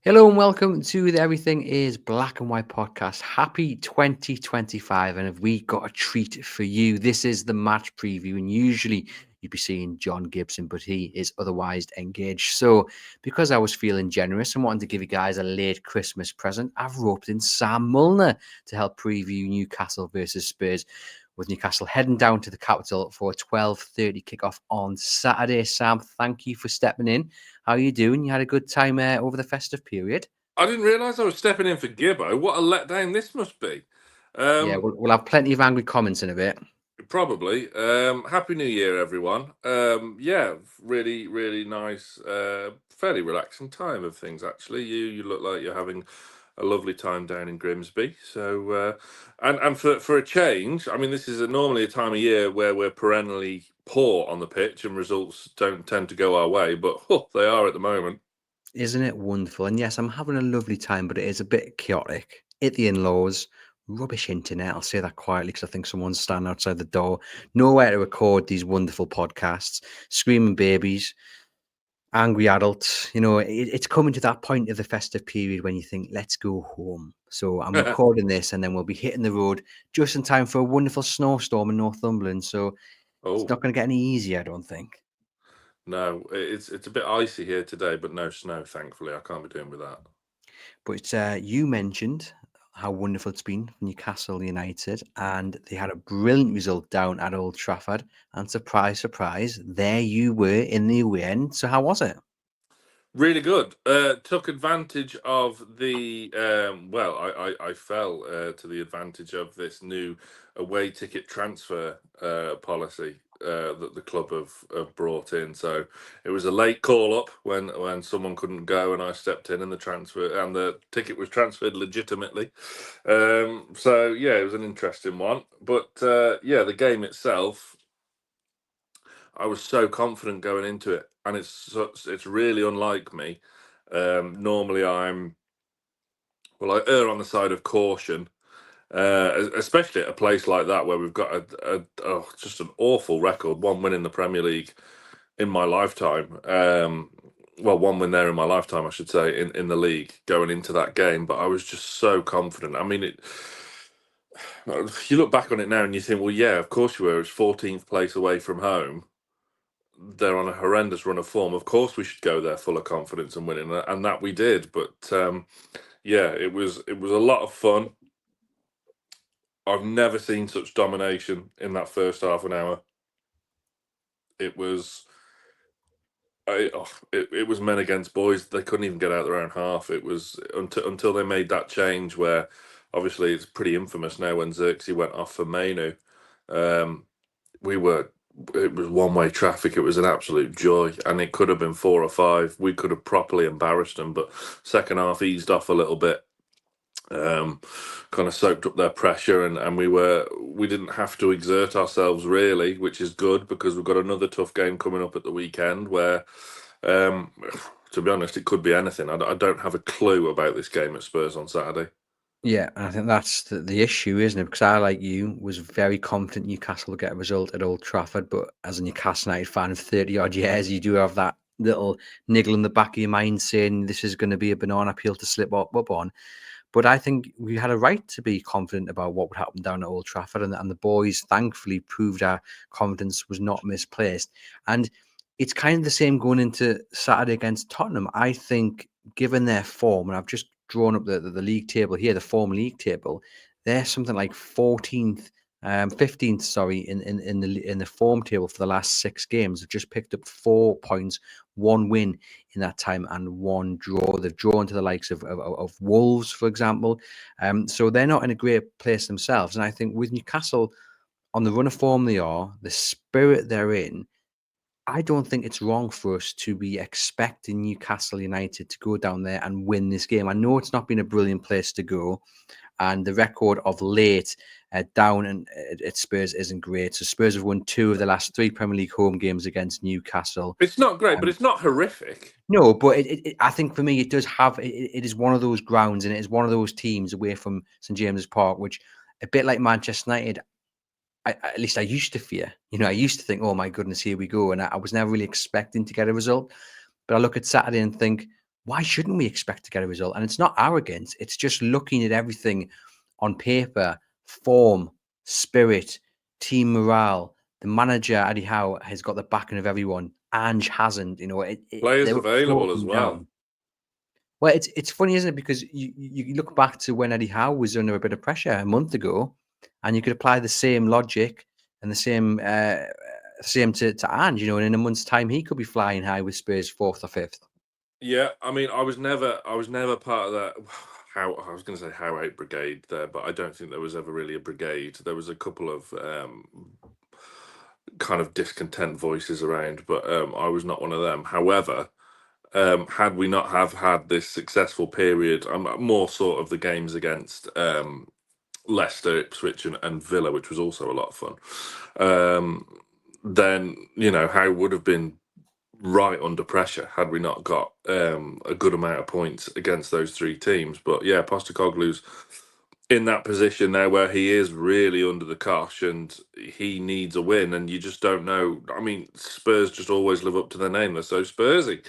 Hello and welcome to the Everything is Black and White podcast. Happy 2025, and have we got a treat for you? This is the match preview, and usually you'd be seeing John Gibson, but he is otherwise engaged. So, because I was feeling generous and wanting to give you guys a late Christmas present, I've roped in Sam Mulliner to help preview Newcastle versus Spurs, with Newcastle heading down to the capital for a 12:30 kickoff on Saturday. Sam, thank you for stepping in. How are you doing? You had a good time over the festive period? I didn't realise I was stepping in for Gibbo. What a letdown this must be. Yeah, we'll have plenty of angry comments in a bit. Probably. Happy New Year, everyone. Yeah, really, really nice, fairly relaxing time of things, actually. You look like you're having a lovely time down in Grimsby. So, and for a change, I mean, this is normally a time of year where we're perennially poor on the pitch and results don't tend to go our way, but they are at the moment. Isn't it wonderful? And yes, I'm having a lovely time, but it is a bit chaotic. At the in-laws, rubbish internet. I'll say that quietly because I think someone's standing outside the door. Nowhere to record these wonderful podcasts. Screaming babies, angry adults. It's coming to that point of the festive period when you think, let's go home. So I'm recording this, and then we'll be hitting the road just in time for a wonderful snowstorm in Northumberland. So it's Oh. not going to get any easier, I don't think. No, it's a bit icy here today, but no snow, thankfully. I can't be doing with that. But you mentioned how wonderful it's been for Newcastle United, and they had a brilliant result down at Old Trafford. And surprise, surprise, there you were in the away end. So how was it? Really good. Took advantage of the well, I fell to the advantage of this new away ticket transfer policy that the club have brought in. So it was a late call up when someone couldn't go, and I stepped in, and the ticket was transferred legitimately. So yeah, it was an interesting one. But yeah, the game itself, I was so confident going into it, and it's really unlike me. Normally, I err on the side of caution, especially at a place like that where we've got just an awful record, one win in the Premier League in my lifetime. Well, one win there in my lifetime, I should say, in the league going into that game. But I was just so confident. I mean, you look back on it now and you think, well, yeah, of course you were. It's 14th place away from home. They're on a horrendous run of form. Of course, we should go there full of confidence and winning, and that we did. But yeah, it was a lot of fun. I've never seen such domination in that first half an hour. It was it was men against boys. They couldn't even get out their own half. It was until they made that change where obviously it's pretty infamous now when Xerxes went off for Mainu. Um, we were it was one-way traffic. It was an absolute joy, and it could have been 4 or 5. We could have properly embarrassed them, but second half eased off a little bit. Kind of soaked up their pressure, and we didn't have to exert ourselves really, which is good because we've got another tough game coming up at the weekend where um, to be honest, it could be anything. I don't have a clue about this game at Spurs on Saturday. Yeah, and I think that's the issue, isn't it? Because I, like you, was very confident Newcastle would get a result at Old Trafford, but as a Newcastle United fan of 30 odd years, you do have that little niggle in the back of your mind saying this is going to be a banana peel to slip up on. But I think we had a right to be confident about what would happen down at Old Trafford, and the boys thankfully proved our confidence was not misplaced. And it's kind of the same going into Saturday against Tottenham. I think, given their form, and I've just drawn up the league table here, the form league table, they're something like 14th. 15th, sorry, in the form table for the last 6 games. They've just picked up 4 points, 1 win in that time, and 1 draw. They've drawn to the likes of Wolves, for example. So they're not in a great place themselves. And I think with Newcastle on the run of form they are, the spirit they're in, I don't think it's wrong for us to be expecting Newcastle United to go down there and win this game. I know it's not been a brilliant place to go, and the record of late down at Spurs isn't great. So Spurs have won 2 of the last 3 Premier League home games against Newcastle. It's not great, but Um, it's not horrific. no, but I think for me, it does have, it is one of those grounds, and it is one of those teams away from St James's Park, which, a bit like Manchester United, at least I used to fear. I used to think, oh my goodness, here we go. And I was never really expecting to get a result. But I look at Saturday and think, why shouldn't we expect to get a result? And it's not arrogance. It's just looking at everything on paper, form, spirit, team morale. The manager, Eddie Howe, has got the backing of everyone. Ange hasn't. They Players were available as broken well. down. Well, it's funny, isn't it? Because you look back to when Eddie Howe was under a bit of pressure a month ago, and you could apply the same logic and the same to Ange. And in a month's time, he could be flying high with Spurs 4th or 5th. Yeah, I mean, I was never part of that. How I was going to say how out brigade there, but I don't think there was ever really a brigade. There was a couple of kind of discontent voices around, but I was not one of them. However, had we not have had this successful period, more sort of the games against Leicester, Ipswich, and Villa, which was also a lot of fun, then Howe would have been right under pressure had we not got a good amount of points against those three teams. But yeah, Postecoglou's in that position now where he is really under the cosh and he needs a win, and you just don't know. I mean, Spurs just always live up to their name. They're so Spursy.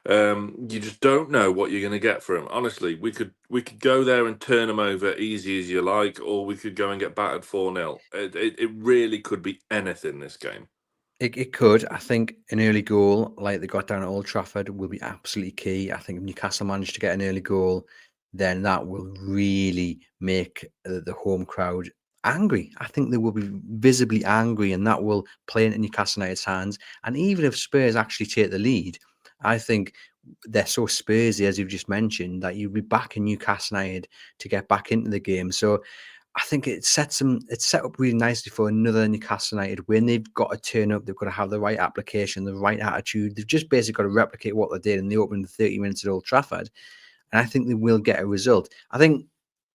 You just don't know what you're going to get from him. Honestly, we could go there and turn them over easy as you like, or we could go and get battered 4-0. It really could be anything this game. It could. I think an early goal, like they got down at Old Trafford, will be absolutely key. I think if Newcastle managed to get an early goal, then that will really make the home crowd angry. I think they will be visibly angry, and that will play into Newcastle United's hands. And even if Spurs actually take the lead, I think they're so Spursy, as you've just mentioned, that you'll be back in Newcastle United to get back into the game. So I think it's set up really nicely for another Newcastle United win. They've got to turn up. They've got to have the right application, the right attitude. They've just basically got to replicate what they did in the opening 30 minutes at Old Trafford. And I think they will get a result. I think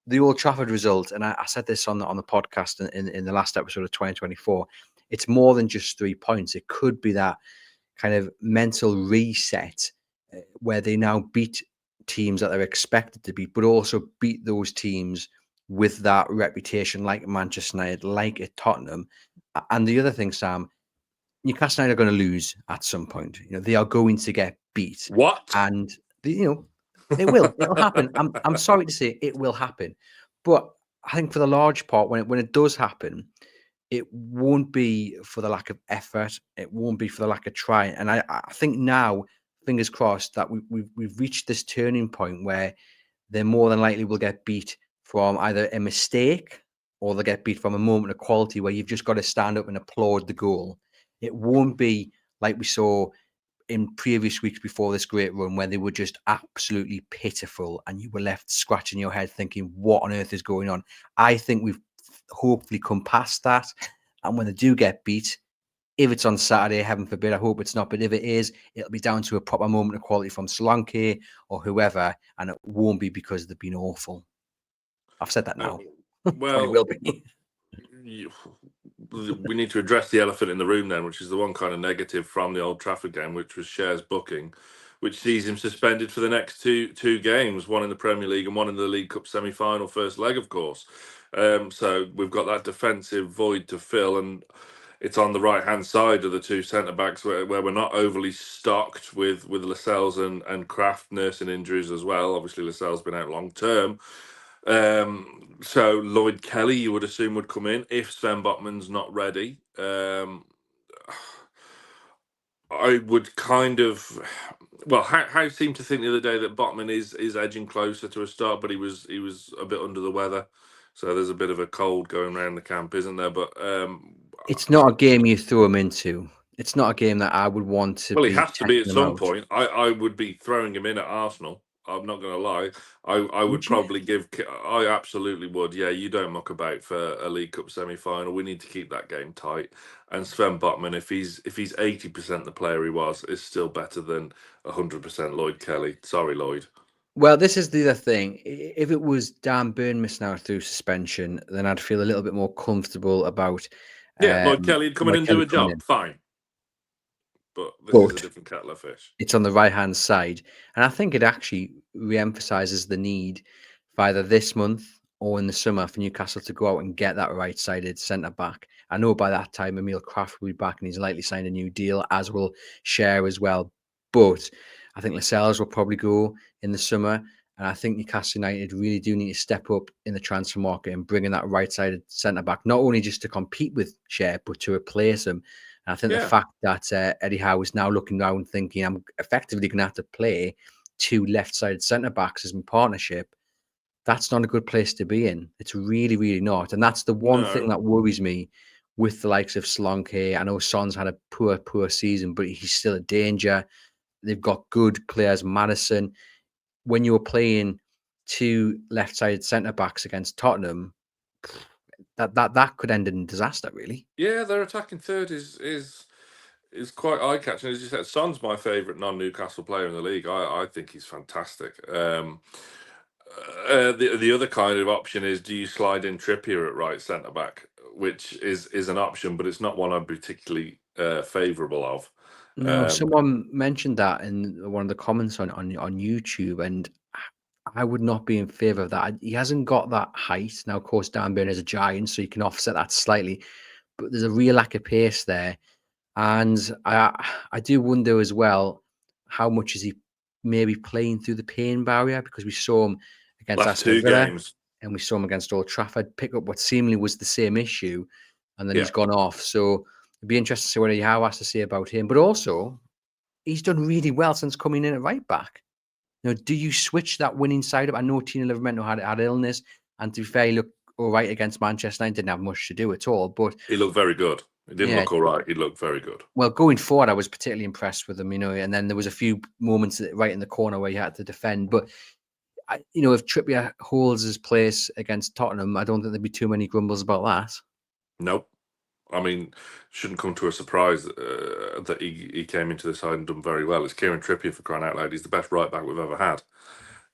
the Old Trafford result, and I said this on the podcast in the last episode of 2024, it's more than just 3 points. It could be that kind of mental reset where they now beat teams that they're expected to beat, but also beat those teams with that reputation, like Manchester United, like at Tottenham. And the other thing, Sam, Newcastle United are going to lose at some point. They are going to get beat, What? and it will. It'll happen. I'm sorry to say it will happen, but I think for the large part, when it does happen, it won't be for the lack of effort. It won't be for the lack of trying. And I think now, fingers crossed, that we've reached this turning point where they more than likely will get beat from either a mistake or they'll get beat from a moment of quality where you've just got to stand up and applaud the goal. It won't be like we saw in previous weeks before this great run where they were just absolutely pitiful and you were left scratching your head thinking, what on earth is going on? I think we've hopefully come past that. And when they do get beat, if it's on Saturday, heaven forbid, I hope it's not, but if it is, it'll be down to a proper moment of quality from Solanke or whoever, and it won't be because they've been awful. I've said that now. Probably Well, will be. we need to address the elephant in the room then, which is the one kind of negative from the Old Trafford game, which was Cher's booking, which sees him suspended for the next two games, one in the Premier League and one in the League Cup semi-final, first leg, of course. So we've got that defensive void to fill, and it's on the right-hand side of the two centre-backs where we're not overly stocked with Lascelles and Kraft nursing injuries as well. Obviously, Lascelles been out long-term. So Lloyd Kelly, you would assume, would come in if Sven Botman's not ready. I would kind of, well, how seemed to think the other day that Botman is edging closer to a start, but he was a bit under the weather, so there's a bit of a cold going around the camp, isn't there? But It's not a game you throw him into. It's not a game that I would want to well, he be has to be at testing him some out. point. I would be throwing him in at Arsenal. I'm not going to lie. I would Would you? probably give. I absolutely would. Yeah, you don't muck about for a League Cup semi-final. We need to keep that game tight. And Sven Botman, if he's 80% the player he was, is still better than 100% Lloyd Kelly. Sorry, Lloyd. Well, this is the other thing. If it was Dan Burn missing out through suspension, then I'd feel a little bit more comfortable about Yeah, Lloyd Kelly would come in Lloyd and do Kelly a coming job. in. Fine. But this is a But different kettle of fish. it's on the right-hand side. And I think it actually re-emphasises the need for either this month or in the summer for Newcastle to go out and get that right-sided centre-back. I know by that time Emil Kraft will be back and he's likely signed a new deal, as will Cher as well. But I think Lascelles will probably go in the summer. And I think Newcastle United really do need to step up in the transfer market and bring in that right-sided centre-back, not only just to compete with Shea, but to replace him. And I think the Yeah. fact that Eddie Howe is now looking around thinking, I'm effectively going to have to play two left-sided centre-backs as my partnership, that's not a good place to be in. It's really, really not. And that's the one thing No. that worries me with the likes of Solanke. I know Son's had a poor season, but he's still a danger. They've got good players, Madison. When you were playing two left-sided centre backs against Tottenham, that could end in disaster, really. Yeah, their attacking third is quite eye catching. As you said, Son's my favourite non-Newcastle player in the league. I think he's fantastic. The other kind of option is, do you slide in Trippier at right centre back, which is an option, but it's not one I'm particularly favourable of. No, someone mentioned that in one of the comments on YouTube, and I would not be in favour of that. He hasn't got that height. Now, of course, Dan Burn is a giant, so you can offset that slightly, but there's a real lack of pace there. And I do wonder as well, how much is he maybe playing through the pain barrier? Because we saw him against Last Aston two Villa games, and we saw him against Old Trafford pick up what seemingly was the same issue, and then yeah, he's gone off. So it'd be interesting to see what Howe has to say about him. But also, he's done really well since coming in at right back. Do you switch that winning side up? I know Tino Livramento had illness, and to be fair, he looked all right against Manchester United. Didn't have much to do at all. But he looked very good. He didn't yeah, look all right. He looked very good. well, going forward, I was particularly impressed with him, and then there was a few moments right in the corner where he had to defend. But, if Trippier holds his place against Tottenham, I don't think there'd be too many grumbles about that. Nope. I mean, shouldn't come to a surprise that he came into the side and done very well. It's Kieran Trippier, for crying out loud. He's the best right back we've ever had,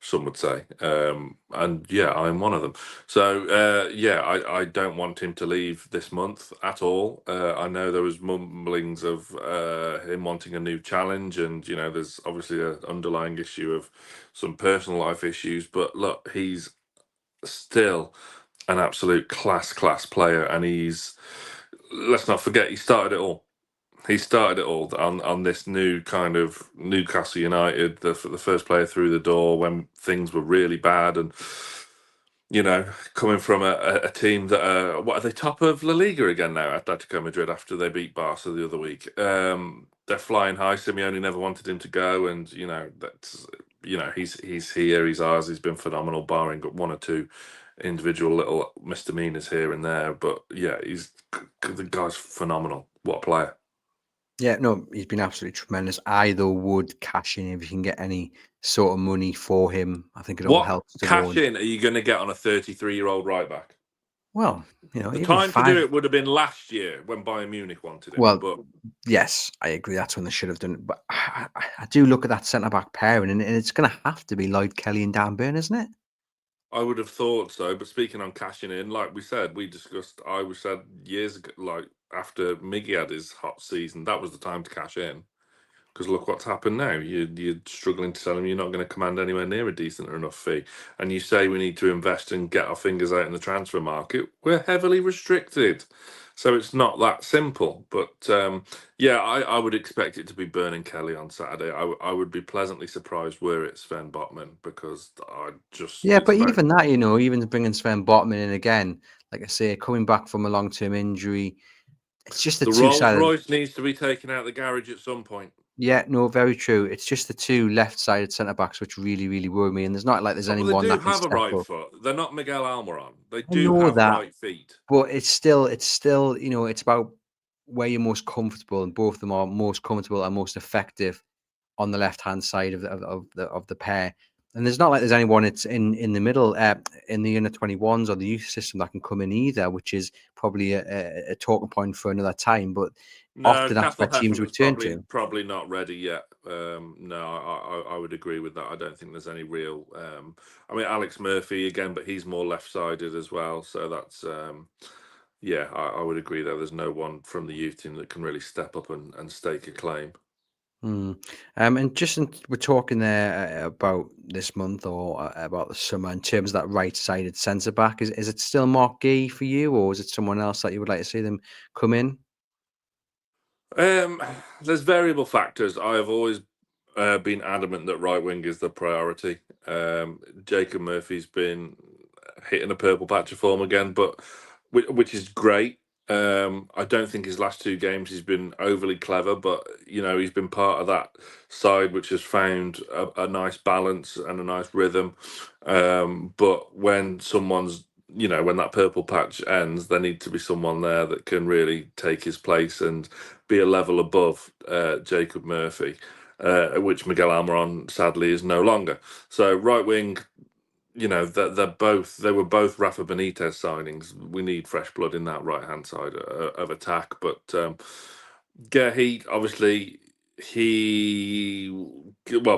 some would say. And yeah, I'm one of them. So yeah, I don't want him to leave this month at all. I know there was mumblings of him wanting a new challenge, and there's obviously an underlying issue of some personal life issues. But look, he's still an absolute class player, and let's not forget, he started it all. He started it all on this new kind of Newcastle United, the first player through the door when things were really bad, and coming from a team that what are they, top of La Liga again now? Atletico Madrid, after they beat Barca the other week. They're flying high. Simeone never wanted him to go, and that's he's here, he's ours. He's been phenomenal, barring one or two individual little misdemeanors here and there. But yeah, the guy's phenomenal. What a player! Yeah, no, he's been absolutely tremendous. I, though, would cash in if you can get any sort of money for him. I think it all What helps cash towards. in are you going to get on a 33-year-old right back? Well, The even time to do five. it would have been last year when Bayern Munich wanted him. Well, But yes, I agree. That's when they should have done it. But I do look at that centre back pairing, and it's going to have to be Lloyd Kelly and Dan Burn, isn't it? I would have thought so. But speaking on cashing in, like we said, we discussed, I was said years ago, like after Miggy had his hot season, that was the time to cash in. Because look what's happened now. You're struggling to tell him you're not going to command anywhere near a decent enough fee. And you say we need to invest and get our fingers out in the transfer market. We're heavily restricted. So it's not that simple. But yeah, I would expect it to be Burn Kelly on Saturday. I would be pleasantly surprised were it Sven Botman, because Yeah, it's but about even that, even bringing Sven Botman in again, like I say, coming back from a long-term injury, it's just the the two Rolls sided. Royce needs to be taken out of the garage at some point. Yeah, no, very true. It's just the two left-sided centre backs which really, really worry me. And there's not like there's But they anyone do that can have a step right up. foot. They're not Miguel Almiron. They I do know have that, right feet. but it's still, it's about where you're most comfortable, and both of them are most comfortable and most effective on the left-hand side of the pair. And there's not like there's anyone it's in the middle, in the under 21s or the youth system that can come in either, which is probably a talking point for another time. But No, often that's where Castle teams Hefferman's return probably to. probably not ready yet. No, I would agree with that. I don't think there's any real. I mean, Alex Murphy again, but he's more left-sided as well. So that's yeah, I would agree there. There's no one from the youth team that can really step up and stake a claim. And just we're talking there about this month or about the summer in terms of that right-sided centre back. Is it still Mark Gee for you, or is it someone else that you would like to see them come in? Um, there's variable factors. I have always been adamant that right wing is the priority. Jacob Murphy's been hitting a purple patch of form again, but which is great. I don't think his last two games he's been overly clever, but he's been part of that side which has found a nice balance and a nice rhythm. But when when that purple patch ends, there needs to be someone there that can really take his place and be a level above Jacob Murphy, which Miguel Almiron sadly is no longer. So right wing, they were both Rafa Benitez signings. We need fresh blood in that right hand side of attack. But Gehi, obviously,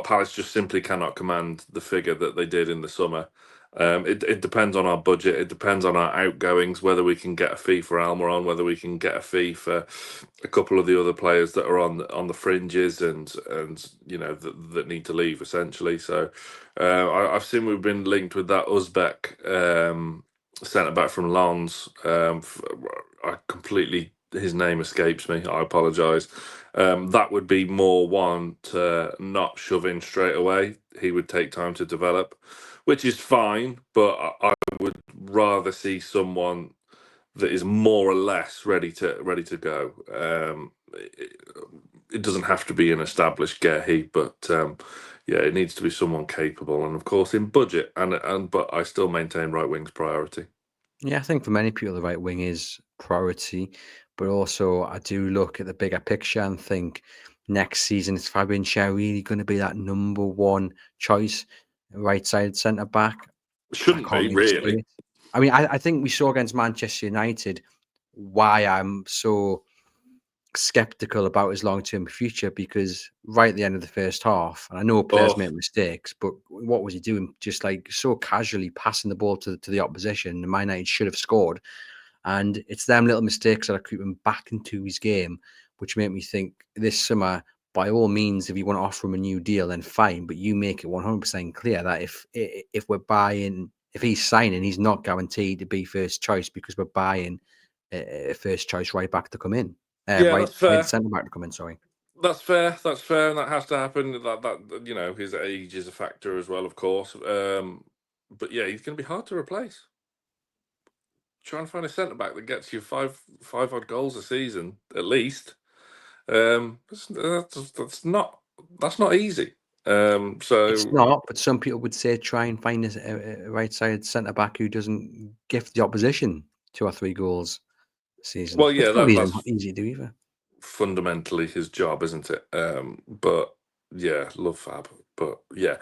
Palace just simply cannot command the figure that they did in the summer. It depends on our budget. It depends on our outgoings, whether we can get a fee for Almiron, whether we can get a fee for a couple of the other players that are on the fringes and that need to leave essentially. So I've seen we've been linked with that Uzbek centre back from Lens. His name escapes me. I apologise. That would be more one to not shove in straight away. He would take time to develop, which is fine. But I would rather see someone that is more or less ready to go. It doesn't have to be an established Gehi, but it needs to be someone capable, and of course in budget. But I still maintain right wing's priority. Yeah, I think for many people, the right wing is priority, but also I do look at the bigger picture and think next season is Fabian Schär really going to be that number one choice, right side centre back? I Shouldn't can't be really see really. it. I mean, I think we saw against Manchester United why I'm so skeptical about his long-term future, because right at the end of the first half, and I know players Oh make mistakes, but what was he doing? Just like so casually passing the ball to the opposition. And Man United should have scored. And it's them little mistakes that are creeping back into his game, which make me think this summer, by all means, if you want to offer him a new deal, then fine. But you make it 100% clear that if we're buying, if he's signing, he's not guaranteed to be first choice, because we're buying a first choice right back to come in, yeah, right that's fair. centre back to come in. Sorry. That's fair. That's fair, and that has to happen. That his age is a factor as well, of course. But yeah, he's going to be hard to replace. Trying to find a centre back that gets you five odd goals a season at least. That's not easy. It's So not, but some people would say try and find a right side centre back who doesn't gift the opposition 2 or 3 goals a season. well, yeah, It's not that's easy to do either. fundamentally his job, isn't it? But yeah, love Fab. But yeah,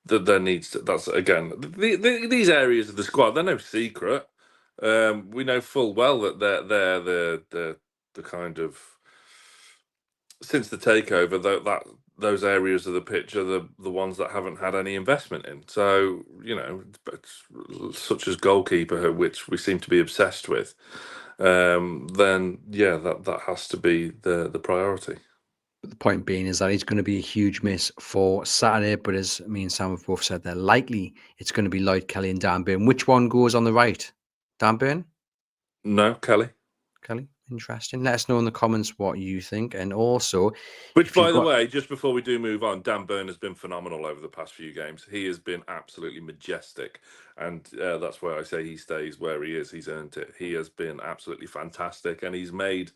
there needs to. That's again these areas of the squad. They're no secret. We know full well that they're the kind of, since the takeover, those areas of the pitch are the ones that haven't had any investment in. So such as goalkeeper, which we seem to be obsessed with. Then yeah, that has to be the priority. But the point being is that it's going to be a huge miss for Saturday. But as me and Sam have both said, they're likely it's going to be Lloyd Kelly and Dan Burn. Which one goes on the right? Dan Burn? No, Kelly. Kelly? Interesting. Let us know in the comments what you think. And also, Which, if you've by the got way, just before we do move on, Dan Burn has been phenomenal over the past few games. He has been absolutely majestic, and that's why I say he stays where he is. He's earned it. He has been absolutely fantastic, and he's made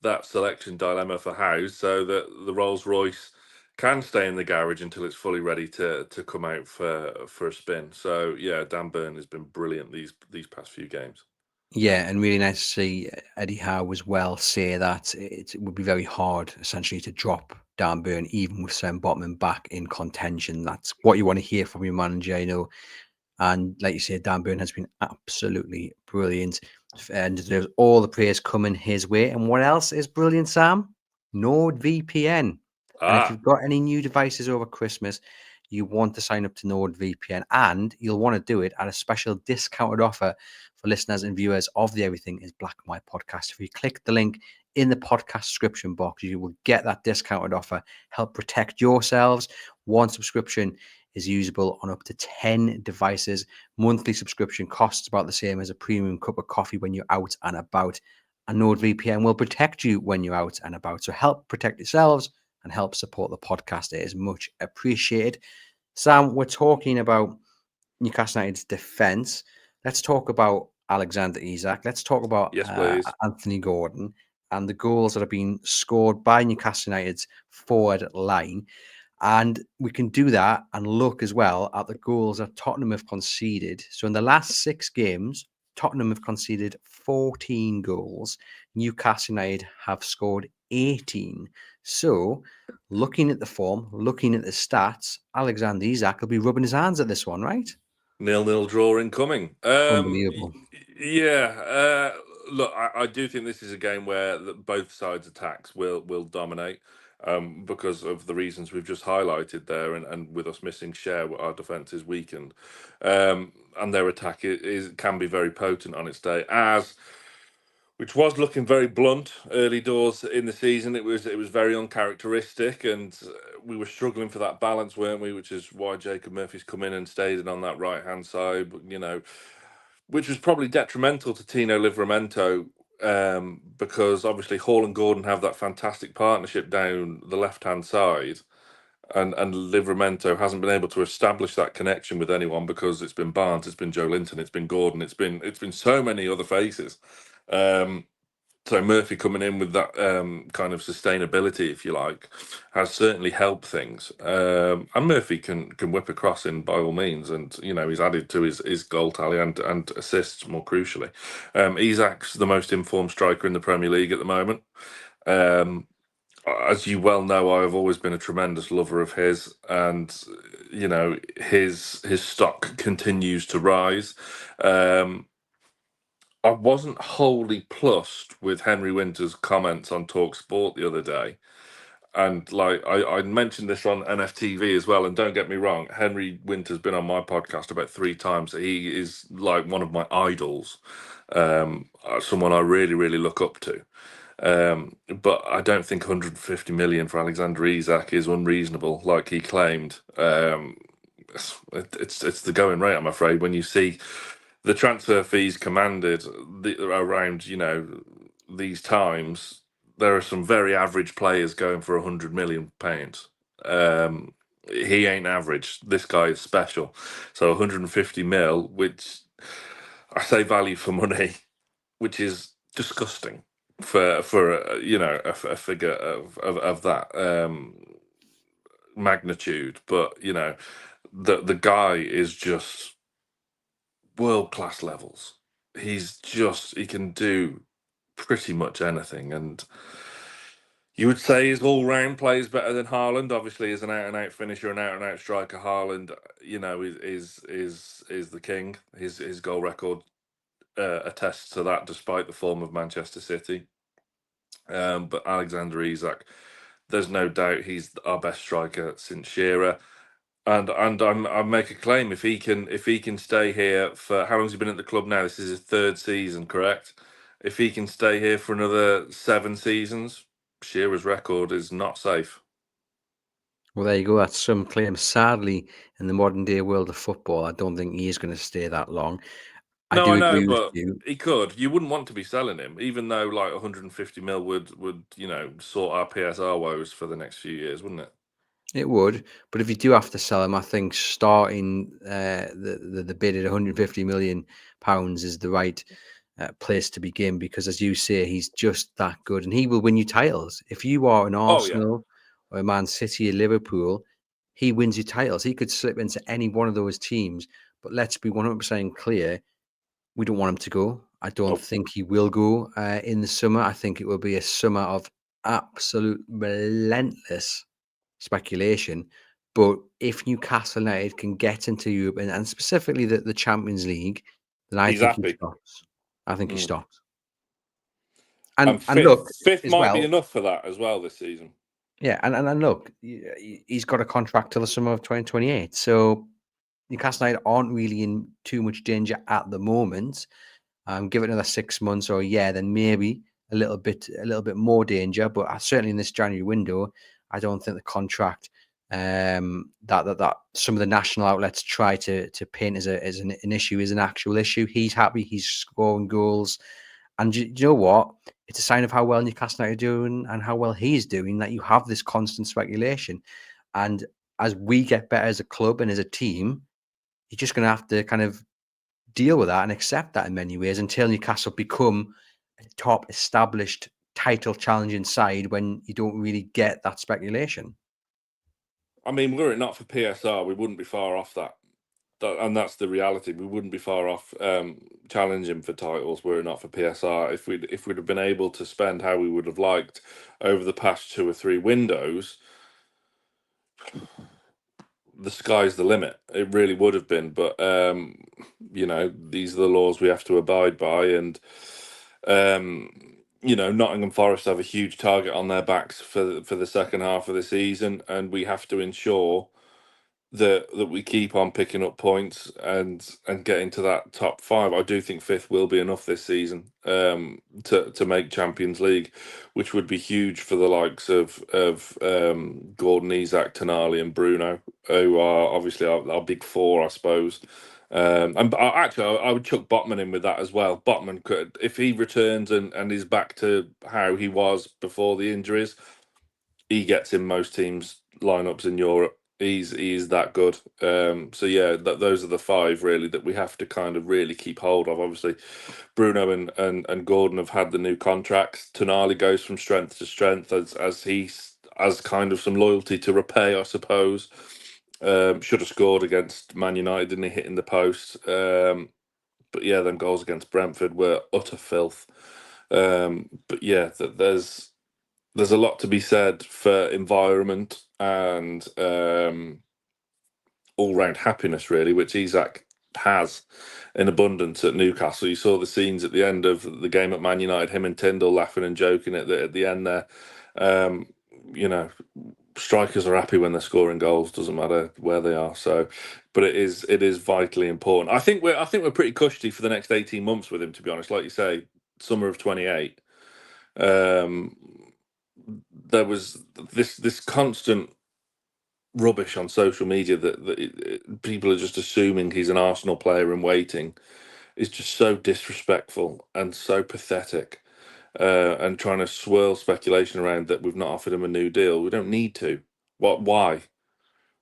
that selection dilemma for House so that the Rolls Royce can stay in the garage until it's fully ready to come out for a spin. So yeah, Dan Burn has been brilliant these past few games. Yeah, and really nice to see Eddie Howe as well say that it would be very hard, essentially, to drop Dan Burn, even with Sam Botman back in contention. That's what you want to hear from your manager. And like you said, Dan Burn has been absolutely brilliant and deserves all the praise coming his way. And what else is brilliant, Sam? NordVPN. And if Ah, you've got any new devices over Christmas, you want to sign up to NordVPN, and you'll want to do it at a special discounted offer for listeners and viewers of the Everything is Black and White podcast. If you click the link in the podcast description box, you will get that discounted offer. Help protect yourselves. One subscription is usable on up to 10 devices. Monthly subscription costs about the same as a premium cup of coffee when you're out and about. And NordVPN will protect you when you're out and about. So help protect yourselves and help support the podcast. It is much appreciated. Sam, we're talking about Newcastle United's defence. Let's talk about Alexander Isak. Let's talk about Yes, please. Anthony Gordon and the goals that have been scored by Newcastle United's forward line. And we can do that and look as well at the goals that Tottenham have conceded. So in the last 6 games, Tottenham have conceded 14 goals. Newcastle United have scored 18. So looking at the form, looking at the stats, Alexander Isak will be rubbing his hands at this one, right? 0-0 draw incoming. Unbelievable. Yeah. Look, I do think this is a game where both sides' attacks will dominate, because of the reasons we've just highlighted there, and with us missing Share, our defence is weakened, and their attack can be very potent on its day, which was looking very blunt early doors in the season. It was very uncharacteristic, and we were struggling for that balance, weren't we? Which is why Jacob Murphy's come in and stayed on that right hand side, which was probably detrimental to Tino Livramento, because obviously Hall and Gordon have that fantastic partnership down the left hand side, and Livramento hasn't been able to establish that connection with anyone because it's been Barnes, it's been Joe Linton, it's been Gordon, it's been so many other faces. So Murphy coming in with that kind of sustainability, if you like, has certainly helped things. And Murphy can whip a cross in by all means, and he's added to his goal tally and assists more crucially. Isak's the most informed striker in the Premier League at the moment. As you well know, I have always been a tremendous lover of his, and his stock continues to rise. I wasn't wholly plussed with Henry Winter's comments on Talk Sport the other day. And like I mentioned this on NFTV as well. And don't get me wrong, Henry Winter's been on my podcast about 3 times. He is like one of my idols, someone I really, really look up to. But I don't think 150 million for Alexander Isak is unreasonable, like he claimed. It's the going rate, I'm afraid, when you see the transfer fees commanded around these times. There are some very average players going for £100 million. He ain't average. This guy is special. So 150 mil, which I say value for money, which is disgusting for a figure of that magnitude. But the guy is just world class levels. He can do pretty much anything, and you would say his all round play is better than Haaland. Obviously, as an out and out finisher, an out and out striker, Haaland, is the king. His goal record attests to that, despite the form of Manchester City. But Alexander Isak, there's no doubt he's our best striker since Shearer. And I make a claim, if he can stay here for how long has he been at the club now? This is his 3rd season, correct? If he can stay here for another 7 seasons, Shearer's record is not safe. Well, there you go. That's some claim. Sadly, in the modern day world of football, I don't think he is going to stay that long. I No, do I know, agree with but you. he could. You wouldn't want to be selling him, even though like 150 mil would sort our PSR woes for the next few years, wouldn't it? It would, but if you do have to sell him, I think starting the bid at 150 million pounds is the right place to begin, because, as you say, he's just that good, and he will win you titles. If you are an Oh yeah. Arsenal or a Man City or Liverpool, he wins you titles. He could slip into any one of those teams, but let's be 100% clear: we don't want him to go. I don't Nope. think he will go in the summer. I think it will be a summer of absolute relentless speculation. But if Newcastle United can get into Europe, and specifically the Champions League, then I He's think he happy. stops. I think he Mm. stops. And And look fifth as might be well, enough for that as well this season. yeah, and look, he's got a contract till the summer of 2028. So Newcastle United aren't really in too much danger at the moment. Give it another 6 months or a year, then maybe a little bit more danger. But certainly in this January window, I don't think the contract that some of the national outlets try to paint as an issue is an actual issue. He's happy. He's scoring goals, And you know what? It's a sign of how well Newcastle United are doing and how well he's doing that you have this constant speculation. And as we get better as a club and as a team, you're just going to have to kind of deal with that and accept that in many ways until Newcastle become a top established title challenging side when you don't really get that speculation. I mean, were it not for PSR, we wouldn't be far off that. And that's the reality. We wouldn't be far off challenging for titles were it not for PSR. If we'd have been able to spend how we would have liked over the past 2 or 3 windows, the sky's the limit. It really would have been, but these are the laws we have to abide by, and Nottingham Forest have a huge target on their backs for the second half of the season, and we have to ensure that we keep on picking up points and getting to that top 5. I do think 5th will be enough this season to make Champions League, which would be huge for the likes of Gordon, Isak, Tonali, and Bruno, who are obviously our big 4, I suppose. I would chuck Botman in with that as well. Botman could, if he returns and is back to how he was before the injuries, he gets in most teams' lineups in Europe. He's that good. So yeah, those are the 5 really that we have to kind of really keep hold of. Obviously, Bruno and Gordon have had the new contracts. Tonali goes from strength to strength as he has kind of some loyalty to repay, I suppose. Should have scored against Man United, didn't he, hitting the post? But yeah, them goals against Brentford were utter filth. But yeah, there's a lot to be said for environment and all-round happiness, really, which Isak has in abundance at Newcastle. You saw the scenes at the end of the game at Man United, him and Tyndall laughing and joking at the end there. Um, you know, strikers are happy when they're scoring goals, doesn't matter where they are. So, but it is vitally important. I think we're pretty cushy for the next 18 months with him, to be honest. Like you say, summer of 28. Um, there was this constant rubbish on social media that people are just assuming he's an Arsenal player in waiting is just so disrespectful and so pathetic. And trying to swirl speculation around that we've not offered him a new deal. We don't need to. What? Why?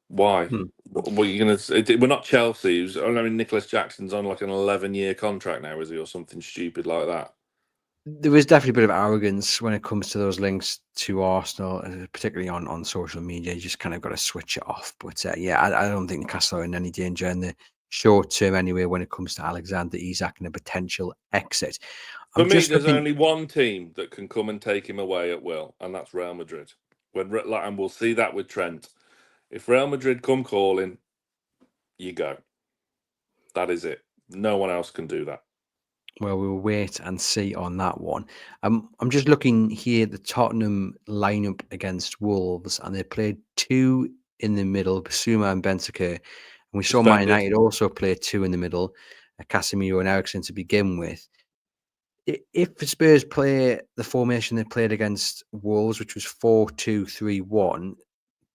Why? Hmm. What are you gonna? We're not Chelsea. I mean, Nicholas Jackson's on like an 11-year contract now, is he, or something stupid like that? There is definitely a bit of arrogance when it comes to those links to Arsenal, particularly on social media. You just kind of got to switch it off. But yeah, I don't think Newcastle are in any danger in the short term anyway when it comes to Alexander Isak and a potential exit. For I'm me, just there's looking. only one team that can come and take him away at will, and that's Real Madrid. And we'll see that with Trent. If Real Madrid come calling, you go. That is it. No one else can do that. Well, we'll wait and see on that one. I'm just looking here at the Tottenham lineup against Wolves, and they played 2 in the middle, Basuma and Bentancur. And we saw Man Suspended. United also play 2 in the middle, Casemiro and Eriksen to begin with. If the Spurs play the formation they played against Wolves, which was 4-2-3-1,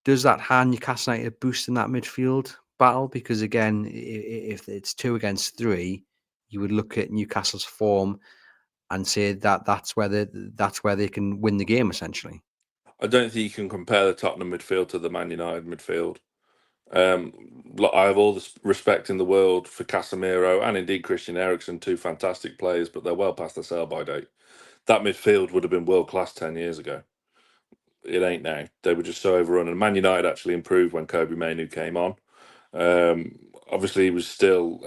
does that hand Newcastle United a boost in that midfield battle? Because again, if it's 2 against 3, you would look at Newcastle's form and say that that's where they can win the game essentially. I don't think you can compare the Tottenham midfield to the Man United midfield. Look, I have all the respect in the world for Casemiro and indeed Christian Eriksen, 2 fantastic players, but they're well past the sell-by date. That midfield would have been world class 10 years ago. It ain't now. They were just so overrun. And Man United actually improved when Kobe Mainoo came on. Obviously, he was still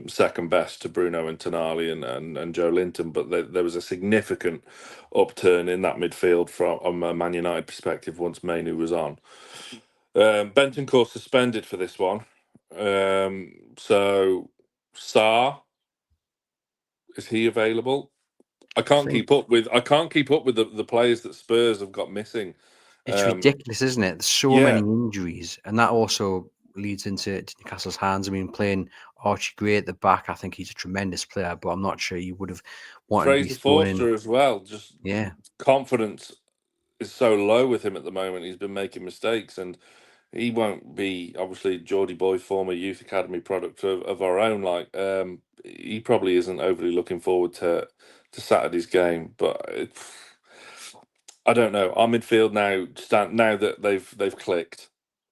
second best to Bruno and Tonali and Joe Linton, but there was a significant upturn in that midfield from a Man United perspective once Mainoo was on. Bentancur suspended for this one. So Sarr, is he available? I I can't think keep up with the players that Spurs have got missing. it's ridiculous, isn't it? There's so many Yeah, injuries, and that also leads into Newcastle's hands. I mean, playing Archie Gray at the back, I think he's a tremendous player, but I'm not sure you would have wanted to be Fraser thrown in. Forster as well. Just Yeah, confidence is so low with him at the moment. He's been making mistakes, and he won't be obviously Geordie Boy, former youth academy product of our own. Like he probably isn't overly looking forward to to Saturday's game. But I don't know. Our midfield now that they've clicked,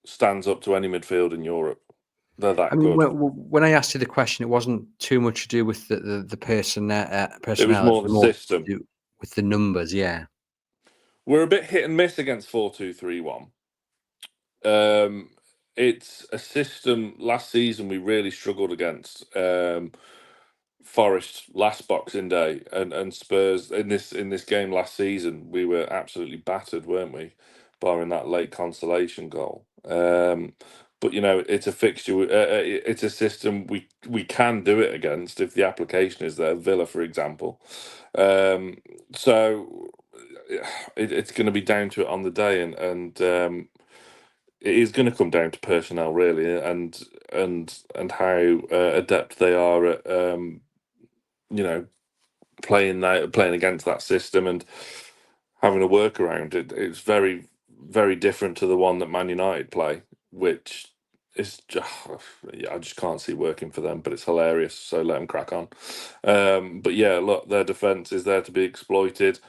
stands up to any midfield in Europe. They're I that mean, good. when I asked you the question, it wasn't too much to do with the personnel. It was Personnel. It more was the more to system. do with the numbers. Yeah. We're a bit hit and miss against 4-2-3-1. It's a system. Last season we really struggled against Forest last Boxing Day, and Spurs in this game last season. We were absolutely battered, weren't we? Barring that late consolation goal. But it's a fixture. It's a system we can do it against if the application is there. Villa, for example. So it's going to be down to it on the day, and it is going to come down to personnel really, and how adept they are at playing against that system and having a work around it. It's very, very different to the one that Man United play, which is just, I just can't see working for them. But it's hilarious, so let them crack on. But yeah, look, their defense is there to be exploited.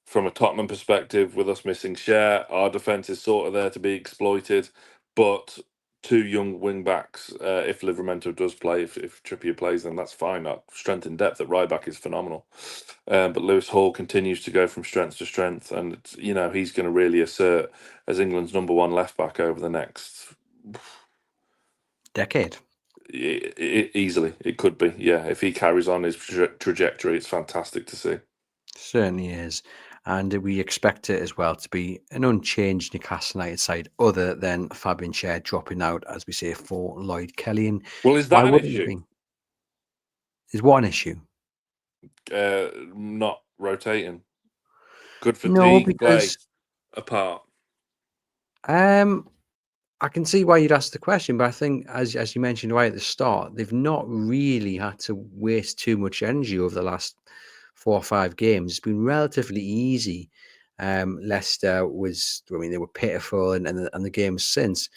From a Tottenham perspective, with us missing Share, our defence is sort of there to be exploited. But two young wing backs, if Livramento does play, if Trippier plays, then that's fine. That strength and depth at right back is phenomenal. But Lewis Hall continues to go from strength to strength, and he's going to really assert as England's number one left back over the next Decade. Easily. It could be, yeah. If he carries on his trajectory, it's fantastic to see. Certainly is. And we expect it as well to be an unchanged Newcastle United side, other than Fabian Schär dropping out, as we say, for Lloyd Kelly. And Well, is why that an wouldn't it issue? be? Is what an issue? Not rotating. Good No, fatigue play because apart. I can see why you'd ask the question, but I think, as you mentioned right at the start, they've not really had to waste too much energy over the last 4 or 5 games. It's been relatively easy. Leicester they were pitiful, and the games since,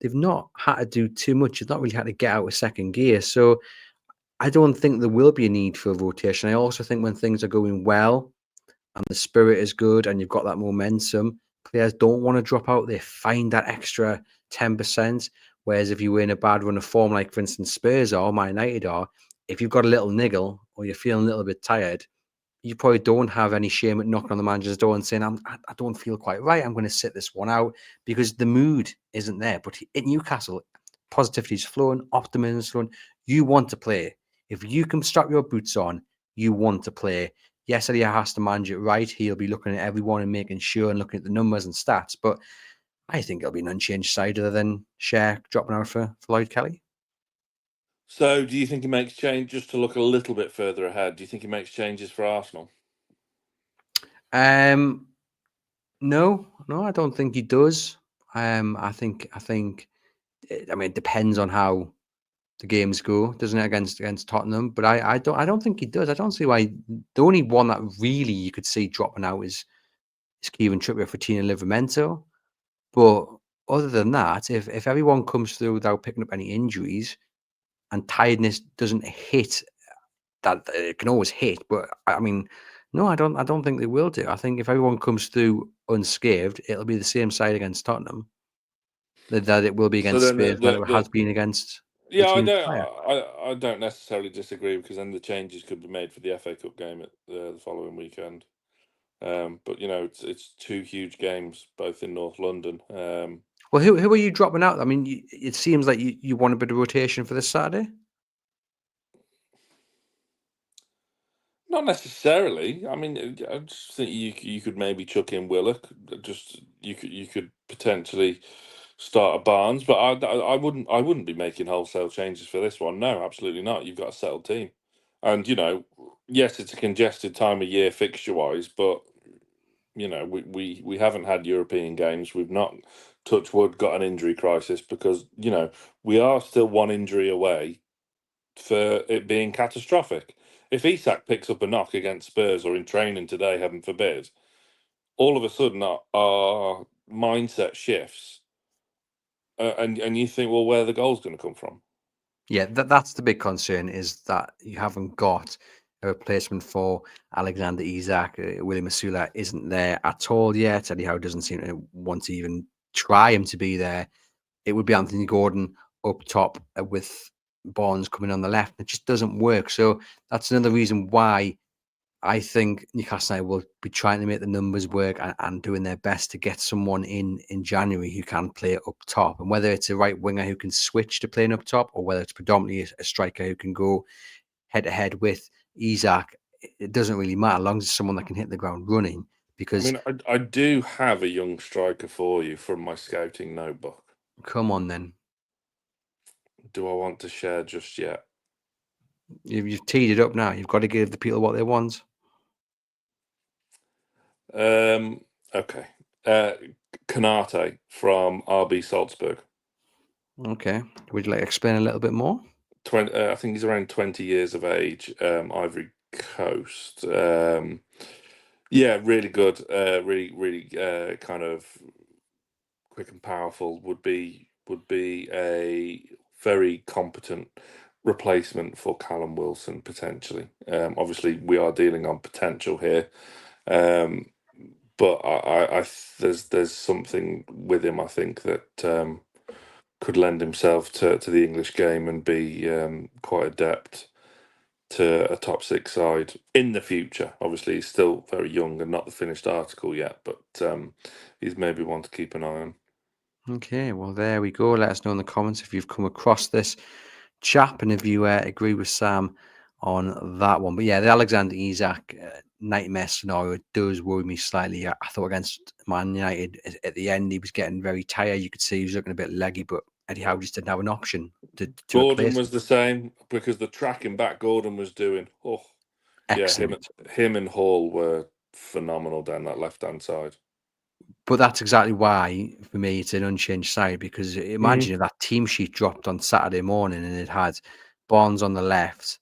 they've not had to do too much. They've not really had to get out of second gear. So I don't think there will be a need for a rotation. I also think when things are going well and the spirit is good and you've got that momentum, players don't want to drop out. They find that extra 10%. Whereas if you were in a bad run of form, like for instance Spurs or Man United are, if you've got a little niggle or you're feeling a little bit tired, you probably don't have any shame at knocking on the manager's door and saying, I don't feel quite right. I'm going to sit this one out, because the mood isn't there. But at Newcastle, positivity is flowing, optimism is flowing. You want to play. If you can strap your boots on, you want to play. Yes, Eddie has to manage it right. He'll be looking at everyone and making sure and looking at the numbers and stats. But I think it'll be an unchanged side other than Cher dropping out for Lloyd Kelly. So, do you think he makes change, just to look a little bit further ahead? Do you think he makes changes for Arsenal? No, I don't think he does. I think. I mean, it depends on how the games go, doesn't it, against Tottenham? But I don't think he does. I don't see why. The only one that really you could see dropping out is Kieran Trippier for Tina Livramento. But other than that, if everyone comes through without picking up any injuries and tiredness doesn't hit, that it can always hit. But I mean, no, I don't think they will do. I think if everyone comes through unscathed, it'll be the same side against Tottenham that it will be So against then Spurs, that it has been against the yeah, teams prior. I don't necessarily disagree, because then the changes could be made for the FA Cup game at the following weekend. But it's two huge games, both in North London. Well, who are you dropping out? I mean, it seems like you want a bit of rotation for this Saturday. Not necessarily. I mean, I just think you could maybe chuck in Willock. Just you could potentially start a Barnes, but I wouldn't be making wholesale changes for this one. No, absolutely not. You've got a settled team, and yes, it's a congested time of year fixture wise, but we haven't had European games. We've not, touch wood, got an injury crisis, because we are still one injury away for it being catastrophic. If Isak picks up a knock against Spurs or in training today, heaven forbid, all of a sudden our mindset shifts, and you think, well, where the goal's going to come from? Yeah, that's the big concern, is that you haven't got a replacement for Alexander Isak. William Masula isn't there at all yet. Eddie Howe doesn't seem to want to even try him to be there. It would be Anthony Gordon up top with Barnes coming on the left. It just doesn't work. So that's another reason why I think Newcastle United will be trying to make the numbers work and doing their best to get someone in January who can play up top. And whether it's a right winger who can switch to playing up top, or whether it's predominantly a striker who can go head to head with Isak, it doesn't really matter as long as it's someone that can hit the ground running. I Because mean, I do have a young striker for you from my scouting notebook. come on, then Do I want to share just yet? you've teed it up now. You've got to give the people what they want. Okay. Kanate from RB Salzburg. Okay, would you like to explain a little bit more? I think he's around 20 years of age. Ivory Coast. Yeah, really good. Really kind of quick and powerful. Would be a very competent replacement for Callum Wilson potentially. Obviously, we are dealing on potential here, but there's something with him. I think that could lend himself to the English game and be quite adept to a top six side in the future. Obviously, he's still very young and not the finished article yet, but he's maybe one to keep an eye on. Okay, well, there we go. Let us know in the comments if you've come across this chap and if you agree with Sam on that one. But yeah, the Alexander Isak nightmare scenario does worry me slightly. I thought against Man United at the end, he was getting very tired. You could see he was looking a bit leggy, but Eddie Howe just didn't have an option to Gordon replace him. was the same because the tracking back Gordon was doing. Oh, yeah, Excellent. him and Hall were phenomenal down that left hand side. But that's exactly why, for me, it's an unchanged side because imagine if that team sheet dropped on Saturday morning and it had Barnes on the left.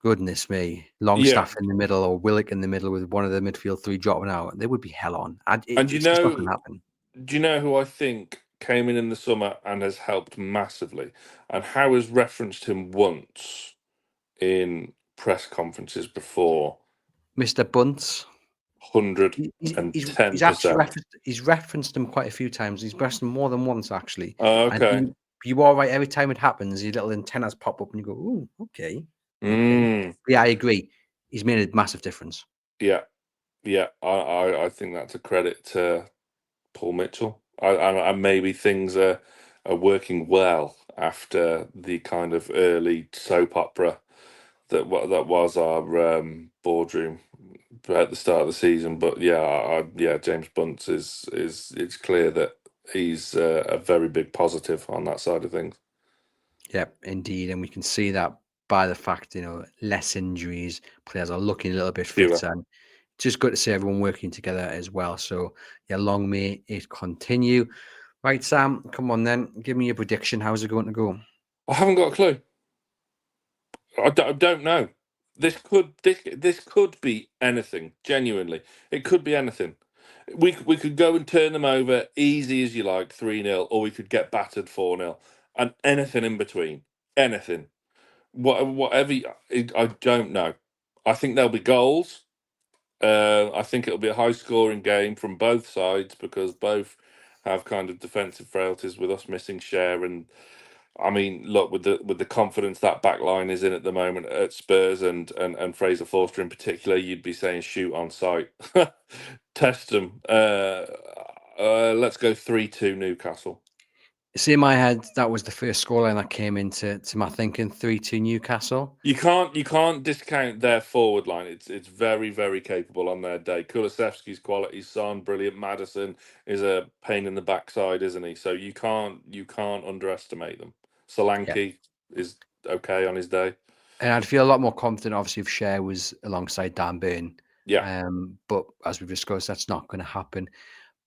Goodness me, Yeah, Longstaff in the middle or Willock in the middle with one of the midfield three dropping out. They would be hell on. and It's just not going to happen. do you know who I think came in the summer and has helped massively, and how has referenced him once in press conferences before? Mr. Bunce, Hundred and he's ten actually percent. referenced him quite a few times. He's referenced him more than once actually. Oh, And okay. you are right. Every time it happens, your little antennas pop up and you go, "Ooh, okay, okay." Mm, But yeah, I agree. He's made a massive difference. yeah, yeah. I think that's a credit to Paul Mitchell. And maybe things are working well after the kind of early soap opera that was our boardroom at the start of the season. But yeah, yeah, James Bunce is it's clear that he's a very big positive on that side of things. Yep, indeed, and we can see that by the fact less injuries, players are looking a little bit Fewer. fitter, and just good to see everyone working together as well. So yeah, long may it continue. Right, Sam, come on then, give me a prediction. How's it going to go? I haven't got a clue. I don't know. This could be anything. Genuinely, it could be anything. We could go and turn them over easy as you like, 3-0, or we could get battered 4-0, and anything in between. Anything. Whatever. I don't know. I think there'll be goals. I think it'll be a high scoring game from both sides because both have kind of defensive frailties with us missing share. And I mean, look, with the confidence that back line is in at the moment at Spurs and Fraser Forster in particular, you'd be saying shoot on sight. Test them. Let's go 3-2 Newcastle. See, in my head, that was the first scoreline that came into my thinking. 3-2 Newcastle. You can't discount their forward line. It's very very capable on their day. Kulusevski's quality, Son brilliant. Madison is a pain in the backside, isn't he? So you can't underestimate them. Yeah, Solanke is okay on his day. and I'd feel a lot more confident, obviously, if Cher was alongside Dan Burn. Yeah, But as we've discussed, that's not going to happen.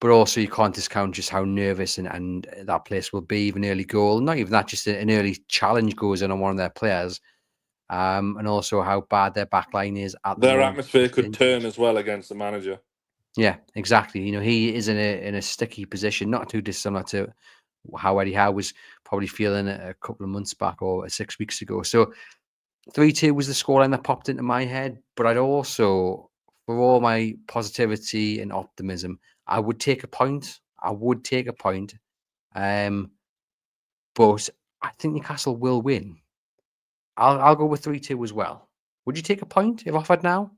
But also, you can't discount just how nervous and that place will be. Even early goal, not even that, just an early challenge goes in on one of their players. And also how bad their backline is at the their moment. atmosphere With could turn injuries. as well against the manager. Yeah, exactly. He is in a sticky position, not too dissimilar to how Eddie Howe was probably feeling a couple of months back or 6 weeks ago. So 3-2 was the scoreline that popped into my head, but I'd also, for all my positivity and optimism, I would take a point. I would take a point. But I think Newcastle will win. I'll go with 3-2 as well. Would you take a point if offered now?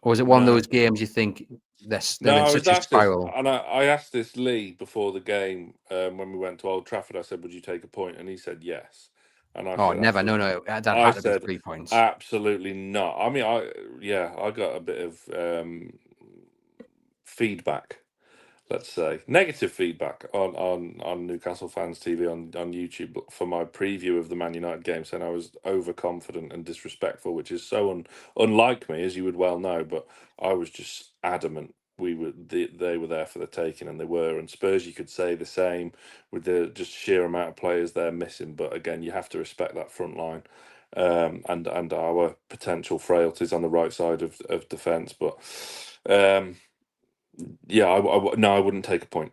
Or is it one of No. those games you think they're No, in I was such a asked this, spiral? and I asked this Lee before the game when we went to Old Trafford. I said, "Would you take a point?" And he said, "Yes." And I Oh, said, never. No, "Absolutely." no. That I had to be said, 3 points. "Absolutely not." I mean, I got a bit of feedback, let's say negative feedback on Newcastle Fans TV on YouTube for my preview of the Man United game, saying I was overconfident and disrespectful, which is so unlike me, as you would well know. But I was just adamant they were there for the taking, and they were. And Spurs, you could say the same with the just sheer amount of players they're missing. But again, you have to respect that front line. And our potential frailties on the right side of defence, but yeah, no, I wouldn't take a point.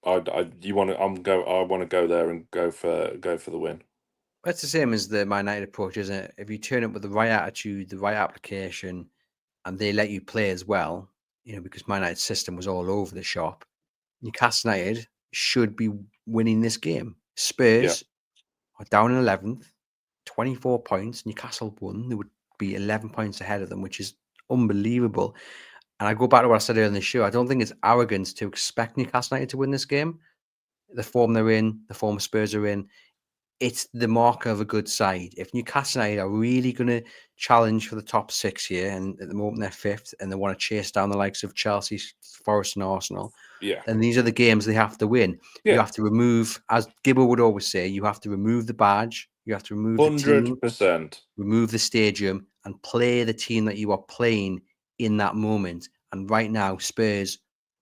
You want to? I want to go there and go for the win. It's the same as the Man United approach, isn't it? If you turn up with the right attitude, the right application, and they let you play as well, because Man United's system was all over the shop, Newcastle United should be winning this game. Yeah, Spurs are down in 11th, 24 points. Newcastle won. They would be 11 points ahead of them, which is unbelievable. And I go back to what I said earlier in the show. I don't think it's arrogance to expect Newcastle United to win this game. The form they're in, the form Spurs are in, it's the marker of a good side. If Newcastle United are really going to challenge for the top 6 here, and at the moment they're 5th, and they want to chase down the likes of Chelsea, Forest, and Arsenal, yeah, then these are the games they have to win. You yeah. have to remove, as Gibbo would always say, you have to remove the badge, you have to remove the team, 100%. remove the stadium, and play the team that you are playing in that moment. And right now, Spurs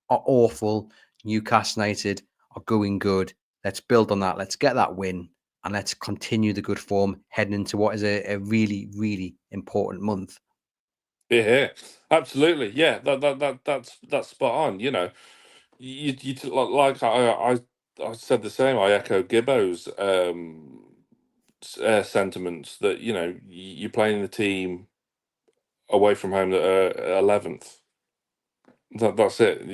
are awful. Newcastle United are going good. Let's build on that. Let's get that win, and let's continue the good form heading into what is a really, really important month. Yeah, absolutely. Yeah, that's spot on. Like I said the same. I echo Gibbo's sentiments that you're playing the team away from home that are 11th. That's it.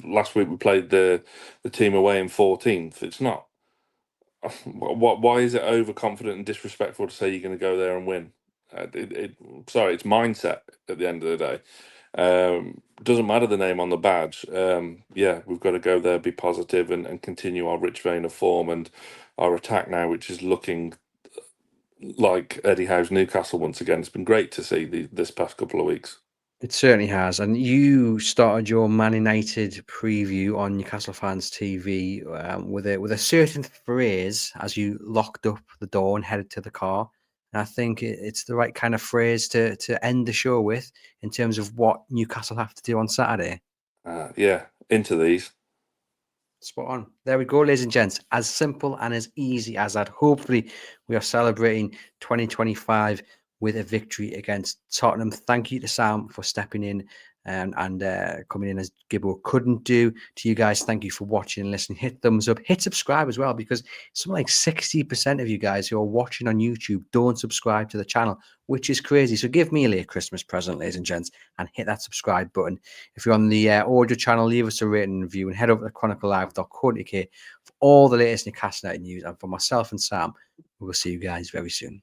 Last week we played the team away in 14th. It's not. Why is it overconfident and disrespectful to say you're going to go there and win? Sorry, it's mindset at the end of the day. Doesn't matter the name on the badge. Yeah, we've got to go there, be positive, and continue our rich vein of form and our attack now, which is looking like Eddie Howe's Newcastle once again. It's been great to see this past couple of weeks. It certainly has. And you started your Man United preview on Newcastle Fans TV with a certain phrase as you locked up the door and headed to the car. And I think it's the right kind of phrase to end the show with in terms of what Newcastle have to do on Saturday. Yeah, into these. Spot on. There we go, ladies and gents. As simple and as easy as that. Hopefully, we are celebrating 2025 with a victory against Tottenham. Thank you to Sam for stepping in and coming in as Gibbo couldn't do. To you guys, thank you for watching and listening. Hit thumbs up, hit subscribe as well, because something like 60% of you guys who are watching on YouTube don't subscribe to the channel, which is crazy. So give me a late Christmas present, ladies and gents, and hit that subscribe button. If you're on the audio channel, leave us a rating and review, and head over to chroniclelive.co.uk for all the latest Newcastle United news. And for myself and Sam, we will see you guys very soon.